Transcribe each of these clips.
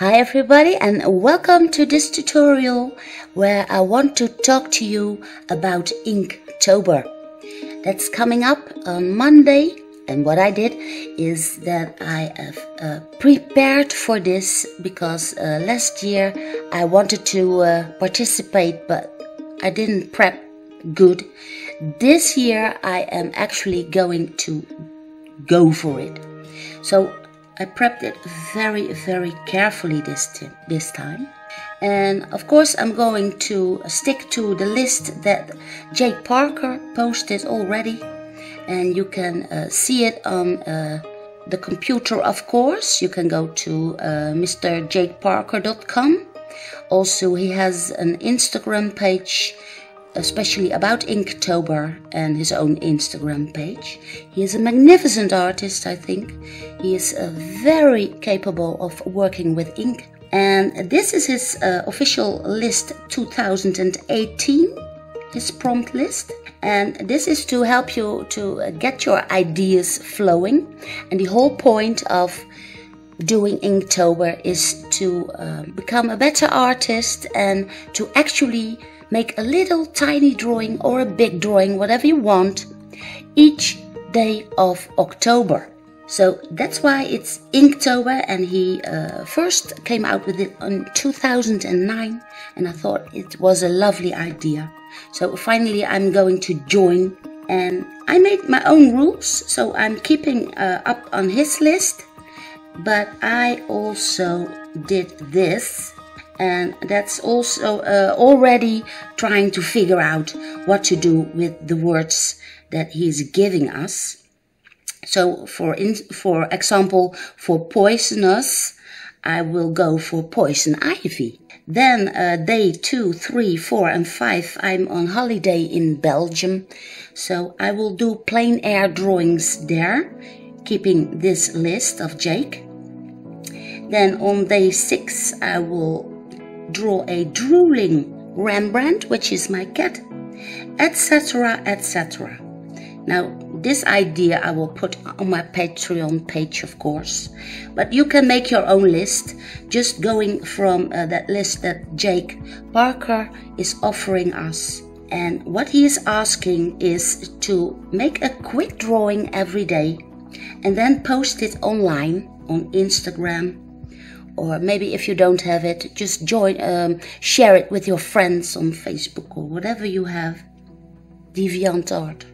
Hi everybody, and welcome to this tutorial where I want to talk to you about Inktober. That's coming up on Monday, and what I did is that I have prepared for this because last year I wanted to participate, but I didn't prep good. This year I am actually going to go for it. So I prepped it very carefully this time. And of course I'm going to stick to the list that Jake Parker posted already. And you can see it on the computer, of course. You can go to mrjakeparker.com. Also, he has an Instagram page, especially about Inktober, and his own Instagram page. He is a magnificent artist, I think. He is very capable of working with ink. And this is his official list 2018, his prompt list. And this is to help you to get your ideas flowing. And the whole point of doing Inktober is to become a better artist and to actually make a little tiny drawing or a big drawing, whatever you want, each day of October. So that's why it's Inktober, and he first came out with it in 2009, and I thought it was a lovely idea. So finally I'm going to join, and I made my own rules, so I'm keeping up on his list, but I also did this. And that's also already trying to figure out what to do with the words that he's giving us. So for example, for poisonous, I will go for poison ivy. Then day 2, 3, 4 and 5, I'm on holiday in Belgium. So I will do plein air drawings there, keeping this list of Jake. Then on day 6, I will draw a drooling Rembrandt, which is my cat, etc, etc. Now this idea I will put on my Patreon page, of course, but you can make your own list just going from that list that Jake Parker is offering us. And what he is asking is to make a quick drawing every day and then post it online on Instagram. Or maybe if you don't have it, just share it with your friends on Facebook or whatever you have. DeviantArt.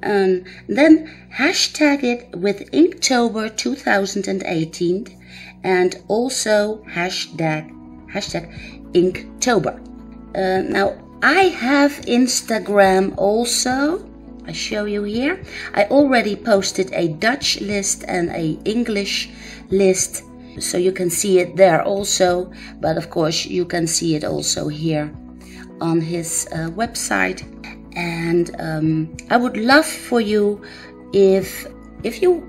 And then hashtag it with Inktober 2018 and also hashtag Inktober. Now I have Instagram also. I show you here. I already posted a Dutch list and a English list. So you can see it there also, but of course you can see it also here on his website. And I would love for you, if you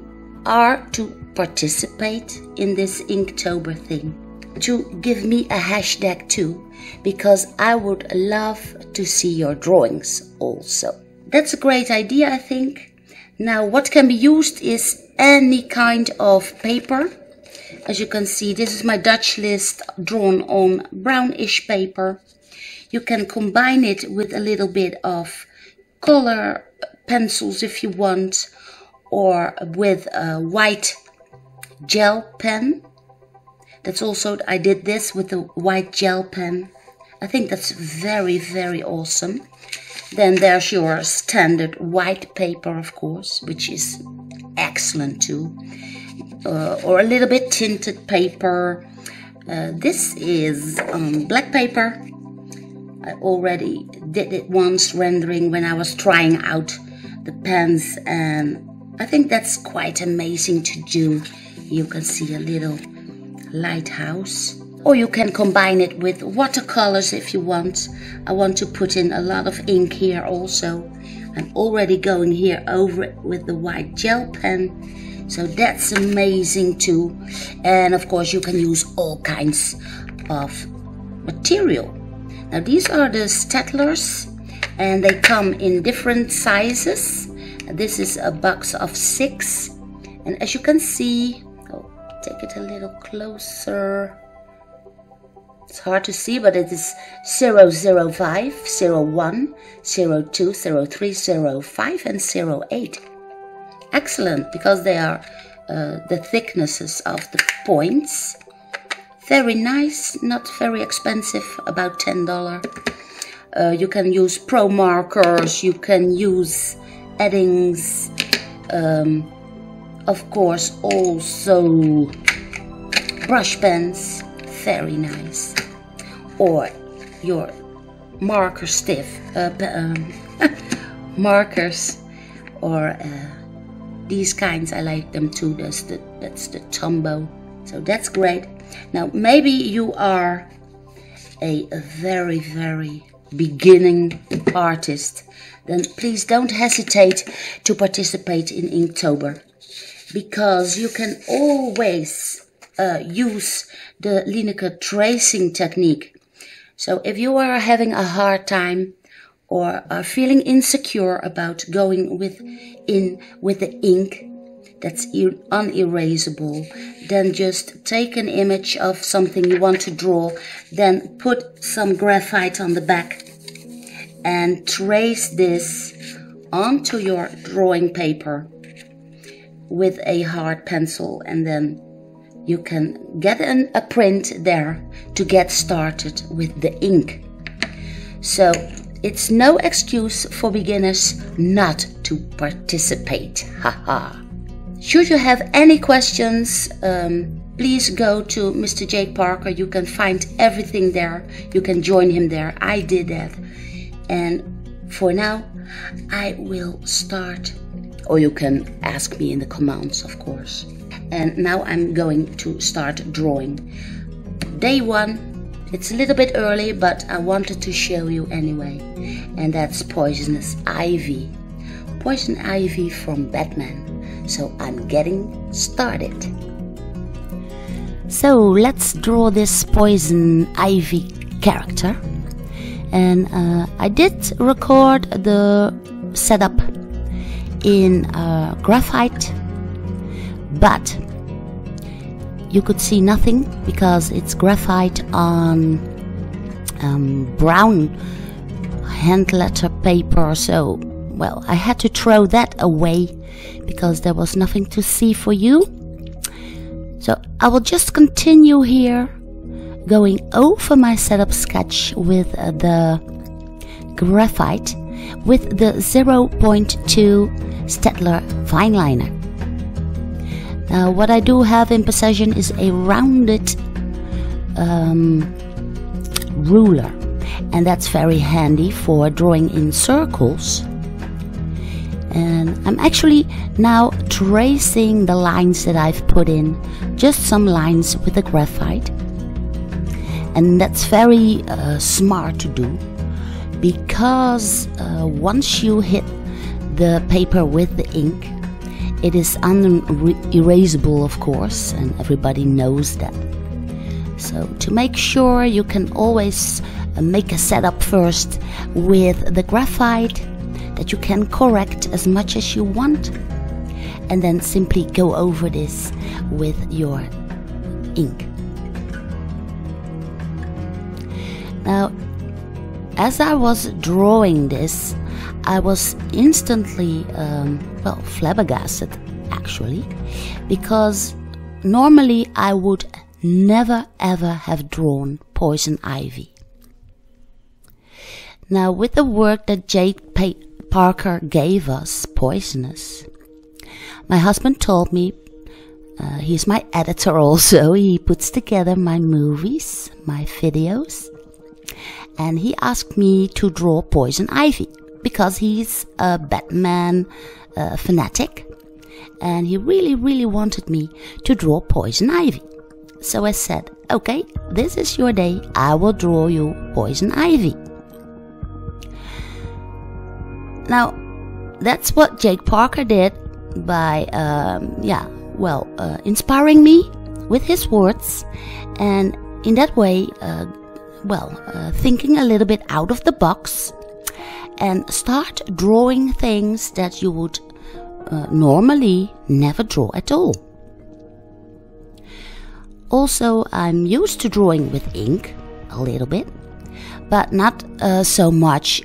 are to participate in this Inktober thing, to give me a hashtag too, because I would love to see your drawings also. That's a great idea, I think. Now what can be used is any kind of paper. As you can see, this is my Dutch list drawn on brownish paper. You can combine it with a little bit of color pencils if you want, or with a white gel pen. That's also, I did this with a white gel pen. I think that's very awesome. Then there's your standard white paper, of course, which is excellent too. Or a little bit tinted paper. This is black paper. I already did it once rendering when I was trying out the pens, and I think that's quite amazing to do. You can see a little lighthouse. Or you can combine it with watercolors if you want. I want to put in a lot of ink here also. I'm already going here over it with the white gel pen. So that's amazing too. And of course you can use all kinds of material. Now these are the staplers, and they come in different sizes. This is a box of 6. And as you can see, I'll take it a little closer. It's hard to see, but it is 005, 01, 02, 03, 05 and 08. Excellent, because they are the thicknesses of the points. Very nice, not very expensive, about $10. You can use pro markers, you can use eddings, of course also brush pens, very nice, or your marker markers, or these kinds, I like them too. That's the Tombow, so that's great. Now maybe you are a very, very beginning artist, then please don't hesitate to participate in Inktober, because you can always use the Lineke tracing technique. So if you are having a hard time or are feeling insecure about going with the ink that's unerasable, then just take an image of something you want to draw, then put some graphite on the back and trace this onto your drawing paper with a hard pencil, and then you can get a print there to get started with the ink. So it's no excuse for beginners not to participate. Haha. Should you have any questions, please go to Mr. Jake Parker. You can find everything there. You can join him there. I did that. And for now, I will start, or you can ask me in the comments, of course. And now I'm going to start drawing. Day 1, it's a little bit early, but I wanted to show you anyway. And that's Poisonous Ivy. Poison Ivy from Batman. So I'm getting started. So let's draw this Poison Ivy character. And I did record the setup in graphite, but you could see nothing because it's graphite on brown hand letter paper. So, well, I had to throw that away because there was nothing to see for you. So I will just continue here going over my setup sketch with the graphite with the 0.2 Staedtler fine liner. Now what I do have in possession is a rounded ruler, and that's very handy for drawing in circles. And I'm actually now tracing the lines that I've put in, just some lines with the graphite. And that's very smart to do, because once you hit the paper with the ink, it is unerasable, of course, and everybody knows that. So to make sure, you can always make a setup first with the graphite that you can correct as much as you want, and then simply go over this with your ink. Now, as I was drawing this, I was instantly, well, flabbergasted actually, because normally I would never ever have drawn Poison Ivy. Now, with the work that Jake Parker gave us, Poisonous, my husband told me, he's my editor also, he puts together my movies, my videos, and he asked me to draw Poison Ivy because he's a Batman fanatic, and he really wanted me to draw Poison Ivy. So I said, okay, this is your day, I will draw you Poison Ivy. Now, that's what Jake Parker did by, inspiring me with his words, and in that way, thinking a little bit out of the box, and start drawing things that you would normally never draw at all. Also, I'm used to drawing with ink, a little bit, but not so much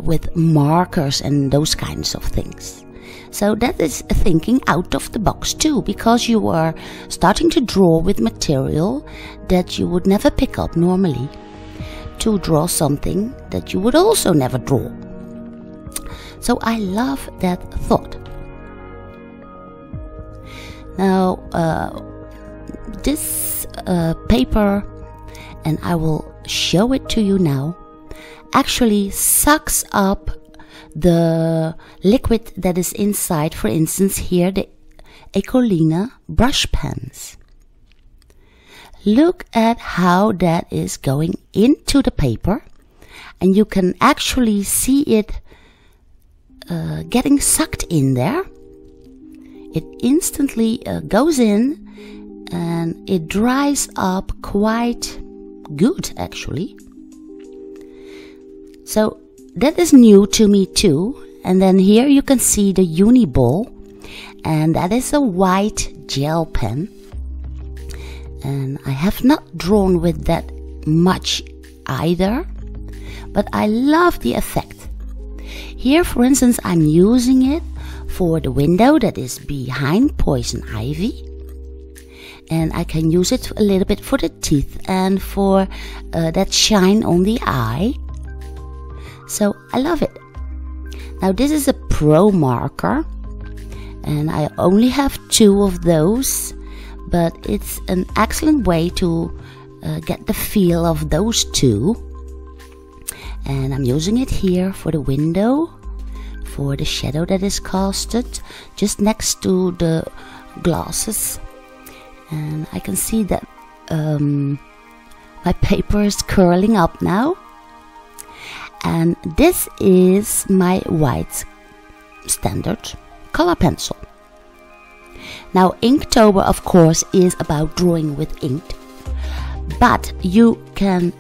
with markers and those kinds of things. So that is thinking out of the box too, because you are starting to draw with material that you would never pick up normally, to draw something that you would also never draw. So I love that thought. Now this paper, and I will show it to you now, actually sucks up the liquid that is inside. For instance, here the Ecoline brush pens. Look at how that is going into the paper, and you can actually see it getting sucked in there. It instantly goes in, and it dries up quite good actually. So that is new to me too. And then here you can see the uni ball, and that is a white gel pen, and I have not drawn with that much either, but I love the effect. Here, for instance, I'm using it for the window that is behind poison ivy, and I can use it a little bit for the teeth and for that shine on the eye. So I love it. Now this is a pro marker, and I only have 2 of those, but it's an excellent way to get the feel of those 2. And I'm using it here for the window, for the shadow that is casted just next to the glasses. And I can see that my paper is curling up now. And this is my white standard color pencil. Now Inktober, of course, is about drawing with ink, but you can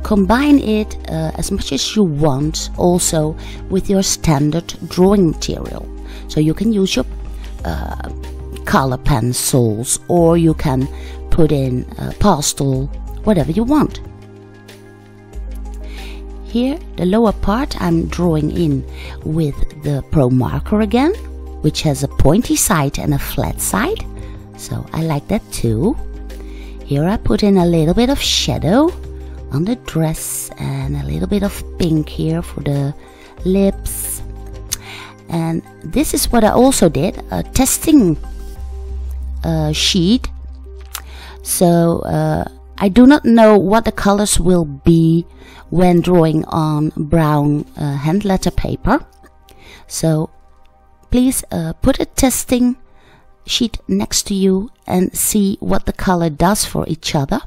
combine it as much as you want also with your standard drawing material. So you can use your color pencils, or you can put in pastel, whatever you want. Here, the lower part I'm drawing in with the Pro marker again, which has a pointy side and a flat side, so I like that too. Here I put in a little bit of shadow on the dress and a little bit of pink here for the lips. And this is what I also did, a testing sheet. So I do not know what the colors will be when drawing on brown hand letter paper. So please put a testing sheet next to you and see what the color does for each other.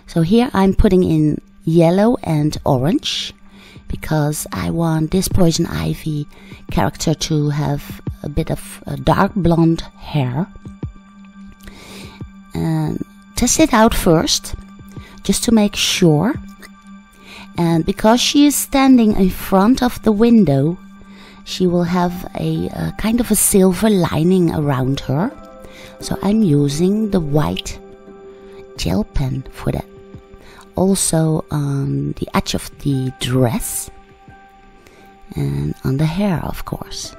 So here I'm putting in yellow and orange, because I want this poison ivy character to have a bit of dark blonde hair. And test it out first, just to make sure. And because she is standing in front of the window, she will have a kind of a silver lining around her. So I'm using the white gel pen for that. Also on the edge of the dress and on the hair, of course.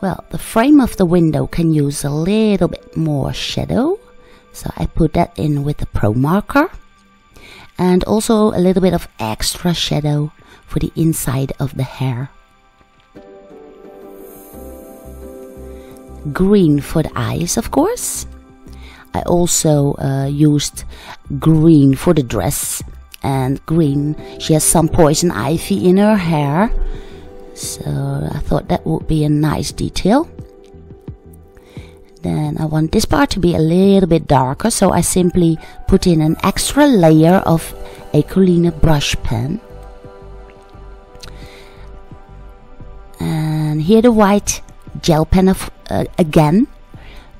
Well, the frame of the window can use a little bit more shadow, so I put that in with the Pro marker. And also a little bit of extra shadow for the inside of the hair. Green for the eyes, of course. I also used green for the dress, and green, she has some poison ivy in her hair, so I thought that would be a nice detail. Then I want this part to be a little bit darker, so I simply put in an extra layer of Ecoline brush pen. And here the white gel pen of, again,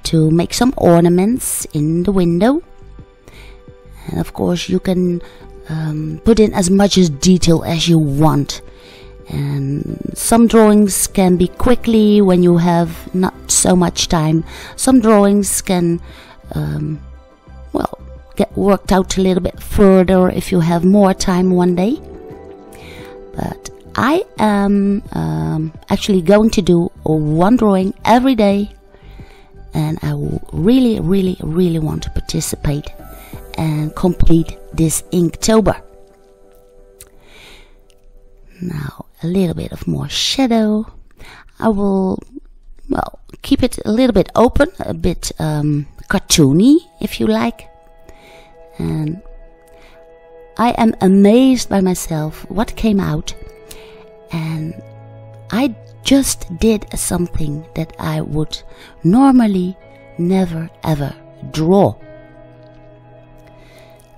to make some ornaments in the window. And of course you can put in as much detail as you want. And some drawings can be quickly when you have not so much time. Some drawings can, well, get worked out a little bit further if you have more time one day. But I am actually going to do one drawing every day, and I will really want to participate and complete this Inktober. Now a little bit of more shadow. I will, well, keep it a little bit open, a bit cartoony if you like. And I am amazed by myself what came out, and I just did something that I would normally never ever draw.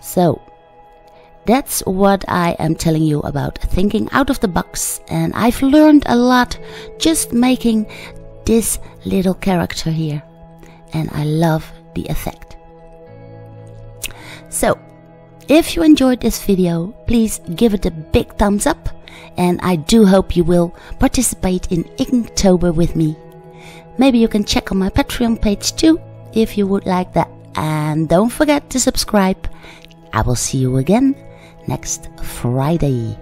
So that's what I am telling you about thinking out of the box, and I've learned a lot just making this little character here, and I love the effect. So if you enjoyed this video, please give it a big thumbs up, and I do hope you will participate in Inktober with me. Maybe you can check on my Patreon page too if you would like that, and don't forget to subscribe. I will see you again next Friday.